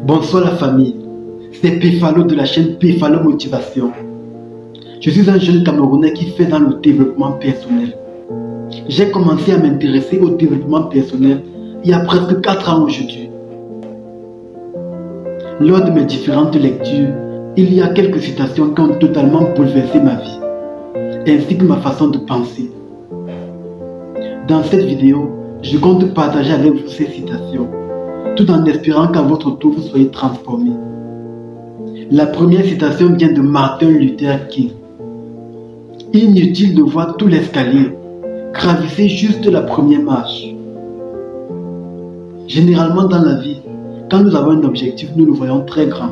Bonsoir la famille, c'est Péphalo de la chaîne Péphalo Motivation. Je suis un jeune Camerounais qui fait dans le développement personnel. J'ai commencé à m'intéresser au développement personnel il y a presque 4 ans aujourd'hui. Lors de mes différentes lectures, il y a quelques citations qui ont totalement bouleversé ma vie, ainsi que ma façon de penser. Dans cette vidéo, je compte partager avec vous ces citations, tout en espérant qu'à votre tour vous soyez transformés. La première citation vient de Martin Luther King. Inutile de voir tout l'escalier, gravissez juste la première marche. Généralement dans la vie, quand nous avons un objectif, nous le voyons très grand.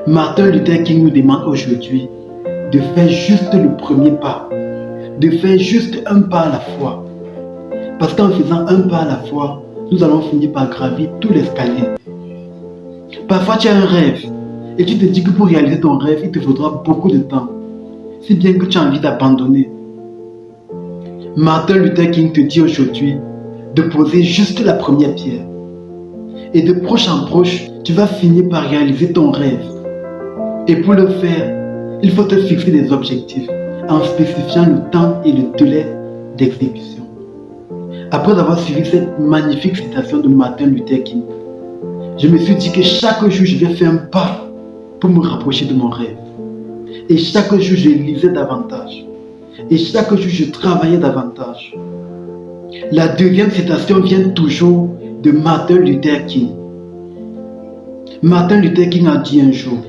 Martin Luther King nous demande aujourd'hui de faire juste le premier pas, de faire juste un pas à la fois. Parce qu'en faisant un pas à la fois, nous allons finir par gravir tout l'escalier. Parfois tu as un rêve et tu te dis que pour réaliser ton rêve, il te faudra beaucoup de temps, si bien que tu as envie d'abandonner. Martin Luther King te dit aujourd'hui de poser juste la première pierre. Et de proche en proche, tu vas finir par réaliser ton rêve. Et pour le faire, il faut te fixer des objectifs en spécifiant le temps et le délai d'exécution. Après avoir suivi cette magnifique citation de Martin Luther King, je me suis dit que chaque jour je vais faire un pas pour me rapprocher de mon rêve. Et chaque jour je lisais davantage. Et chaque jour je travaillais davantage. La deuxième citation vient toujours de Martin Luther King. Martin Luther King a dit un jour: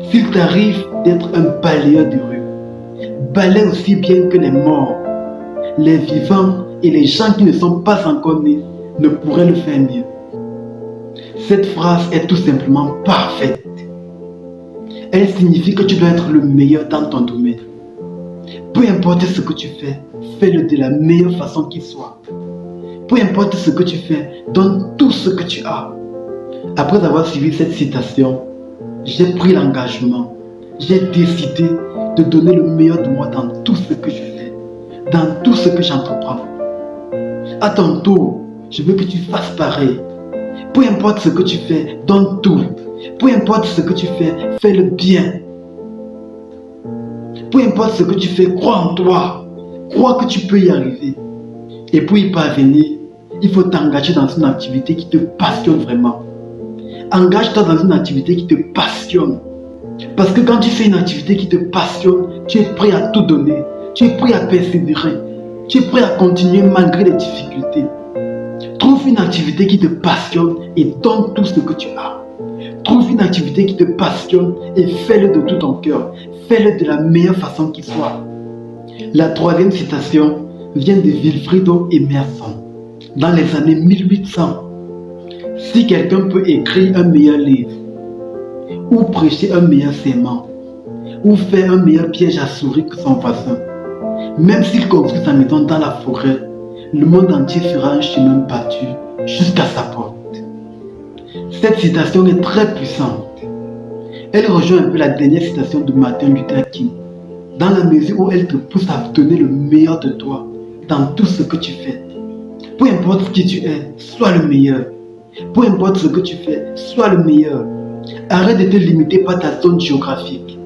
s'il t'arrive d'être un balayeur de rue, balaie aussi bien que les morts. Les vivants et les gens qui ne sont pas encore nés ne pourraient le faire mieux. Cette phrase est tout simplement parfaite. Elle signifie que tu dois être le meilleur dans ton domaine. Peu importe ce que tu fais, fais-le de la meilleure façon qu'il soit. Peu importe ce que tu fais, donne tout ce que tu as. Après avoir suivi cette citation, j'ai pris l'engagement, j'ai décidé de donner le meilleur de moi dans tout ce que je fais, dans tout ce que j'entreprends. À ton tour, je veux que tu fasses pareil. Peu importe ce que tu fais, donne tout. Peu importe ce que tu fais, fais-le bien. Peu importe ce que tu fais, crois en toi. Crois que tu peux y arriver. Et pour y parvenir, il faut t'engager dans une activité qui te passionne vraiment. Engage-toi dans une activité qui te passionne. Parce que quand tu fais une activité qui te passionne, tu es prêt à tout donner. Tu es prêt à persévérer. Tu es prêt à continuer malgré les difficultés. Trouve une activité qui te passionne et donne tout ce que tu as. Trouve une activité qui te passionne et fais-le de tout ton cœur. Fais-le de la meilleure façon qui soit. La troisième citation vient de Wilfredo Emerson. Dans les années 1800, si quelqu'un peut écrire un meilleur livre, ou prêcher un meilleur serment, ou faire un meilleur piège à souris que son voisin, même s'il construit sa maison dans la forêt, le monde entier fera un chemin battu jusqu'à sa porte. Cette citation est très puissante. Elle rejoint un peu la dernière citation de Martin Luther King, dans la mesure où elle te pousse à donner le meilleur de toi dans tout ce que tu fais. Peu importe qui tu es, sois le meilleur. Peu importe ce que tu fais, sois le meilleur. Arrête de te limiter par ta zone géographique.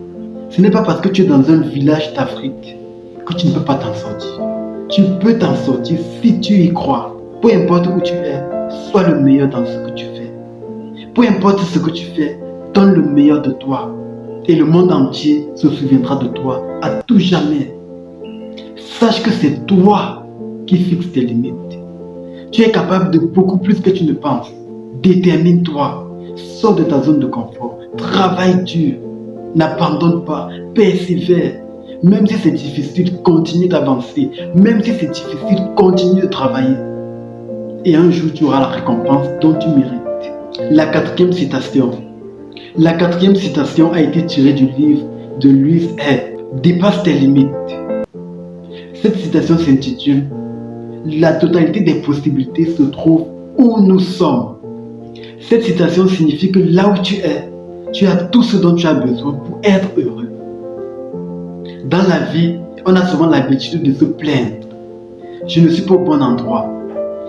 Ce n'est pas parce que tu es dans un village d'Afrique que tu ne peux pas t'en sortir. Tu peux t'en sortir si tu y crois. Peu importe où tu es, sois le meilleur dans ce que tu fais. Peu importe ce que tu fais, donne le meilleur de toi. Et le monde entier se souviendra de toi à tout jamais. Sache que c'est toi qui fixes tes limites. Tu es capable de beaucoup plus que tu ne penses. Détermine-toi. Sors de ta zone de confort. Travaille dur. N'abandonne pas. Persévère. Même si c'est difficile, continue d'avancer. Même si c'est difficile, continue de travailler. Et un jour, tu auras la récompense dont tu mérites. La quatrième citation. La quatrième citation a été tirée du livre de Louise Hay, Dépasse tes limites. Cette citation s'intitule La totalité des possibilités se trouve où nous sommes. Cette citation signifie que là où tu as tout ce dont tu as besoin pour être heureux. Dans la vie, on a souvent l'habitude de se plaindre. Je ne suis pas au bon endroit.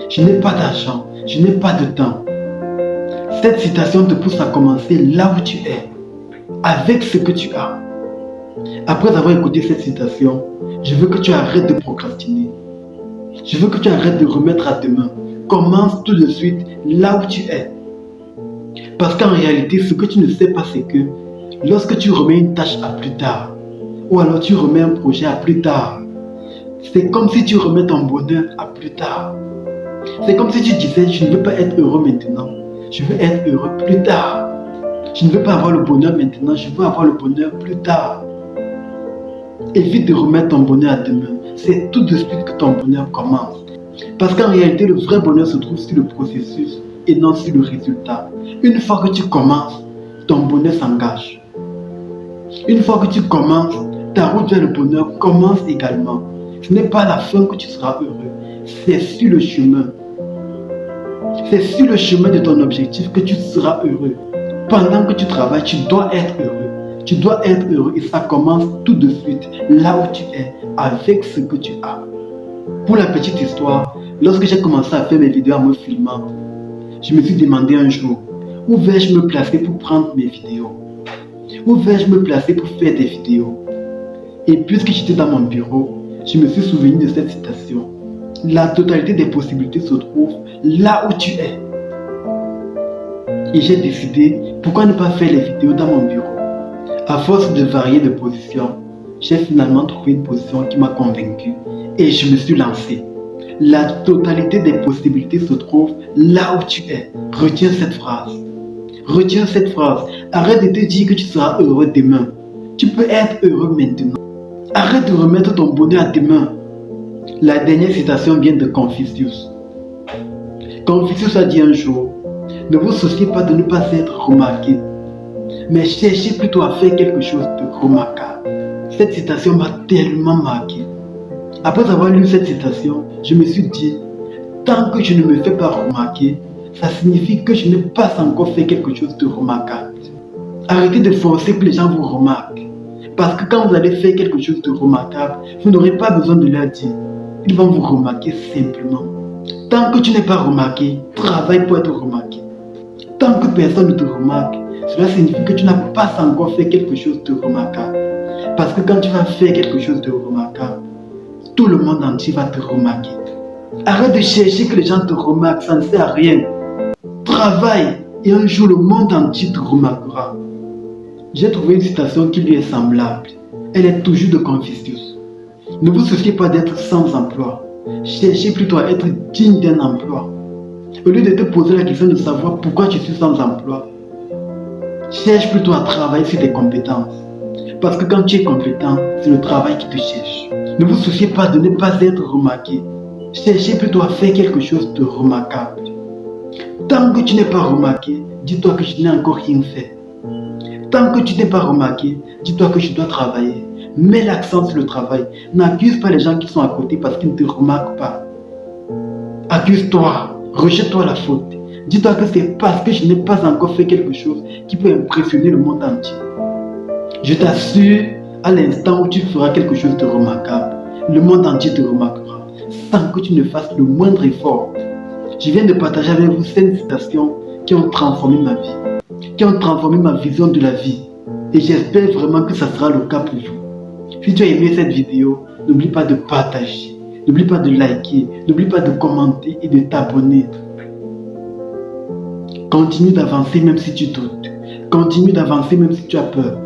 Je n'ai pas d'argent. Je n'ai pas de temps. Cette citation te pousse à commencer là où tu es, avec ce que tu as. Après avoir écouté cette citation, je veux que tu arrêtes de procrastiner. Je veux que tu arrêtes de remettre à demain. Commence tout de suite là où tu es. Parce qu'en réalité, ce que tu ne sais pas, c'est que lorsque tu remets une tâche à plus tard, ou alors tu remets un projet à plus tard, c'est comme si tu remets ton bonheur à plus tard. C'est comme si tu disais, je ne veux pas être heureux maintenant, je veux être heureux plus tard. Je ne veux pas avoir le bonheur maintenant, je veux avoir le bonheur plus tard. Évite de remettre ton bonheur à demain. C'est tout de suite que ton bonheur commence. Parce qu'en réalité, le vrai bonheur se trouve sur le processus et non sur le résultat. Une fois que tu commences, ton bonheur s'engage. Une fois que tu commences, ta route vers le bonheur commence également. Ce n'est pas à la fin que tu seras heureux. C'est sur le chemin. C'est sur le chemin de ton objectif que tu seras heureux. Pendant que tu travailles, tu dois être heureux. Tu dois être heureux et ça commence tout de suite là où tu es, avec ce que tu as. Pour la petite histoire, lorsque j'ai commencé à faire mes vidéos en me filmant, je me suis demandé un jour, où vais-je me placer pour prendre mes vidéos? Où vais-je me placer pour faire des vidéos? Et puisque j'étais dans mon bureau, je me suis souvenu de cette citation. La totalité des possibilités se trouve là où tu es. Et j'ai décidé, pourquoi ne pas faire les vidéos dans mon bureau? À force de varier de position, j'ai finalement trouvé une position qui m'a convaincu et je me suis lancé. La totalité des possibilités se trouve là où tu es. Retiens cette phrase. Retiens cette phrase. Arrête de te dire que tu seras heureux demain. Tu peux être heureux maintenant. Arrête de remettre ton bonheur à demain. La dernière citation vient de Confucius. Confucius a dit un jour, ne vous souciez pas de ne pas être remarqué, mais cherchez plutôt à faire quelque chose de remarquable. Cette citation m'a tellement marqué. Après avoir lu cette citation, je me suis dit, tant que je ne me fais pas remarquer, ça signifie que je n'ai pas encore fait quelque chose de remarquable. Arrêtez de forcer que les gens vous remarquent. Parce que quand vous allez faire quelque chose de remarquable, vous n'aurez pas besoin de leur dire. Ils vont vous remarquer simplement. Tant que tu n'es pas remarqué, travaille pour être remarqué. Tant que personne ne te remarque, cela signifie que tu n'as pas encore fait quelque chose de remarquable. Parce que quand tu vas faire quelque chose de remarquable, tout le monde entier va te remarquer. Arrête de chercher que les gens te remarquent, ça ne sert à rien. Travaille et un jour le monde entier te remarquera. J'ai trouvé une citation qui lui est semblable. Elle est toujours de Confucius. Ne vous souciez pas d'être sans emploi. Cherchez plutôt à être digne d'un emploi. Au lieu de te poser la question de savoir pourquoi tu suis sans emploi, cherche plutôt à travailler sur tes compétences. Parce que quand tu es compétent, c'est le travail qui te cherche. Ne vous souciez pas de ne pas être remarqué. Cherchez plutôt à faire quelque chose de remarquable. Tant que tu n'es pas remarqué, dis-toi que je n'ai encore rien fait. Tant que tu n'es pas remarqué, dis-toi que je dois travailler. Mets l'accent sur le travail. N'accuse pas les gens qui sont à côté parce qu'ils ne te remarquent pas. Accuse-toi. Rejette-toi la faute. Dis-toi que c'est parce que je n'ai pas encore fait quelque chose qui peut impressionner le monde entier. Je t'assure, à l'instant où tu feras quelque chose de remarquable, le monde entier te remarquera sans que tu ne fasses le moindre effort. Je viens de partager avec vous 5 citations qui ont transformé ma vie, qui ont transformé ma vision de la vie. Et j'espère vraiment que ça sera le cas pour vous. Si tu as aimé cette vidéo, n'oublie pas de partager. N'oublie pas de liker, n'oublie pas de commenter et de t'abonner. Continue d'avancer même si tu doutes. Continue d'avancer même si tu as peur.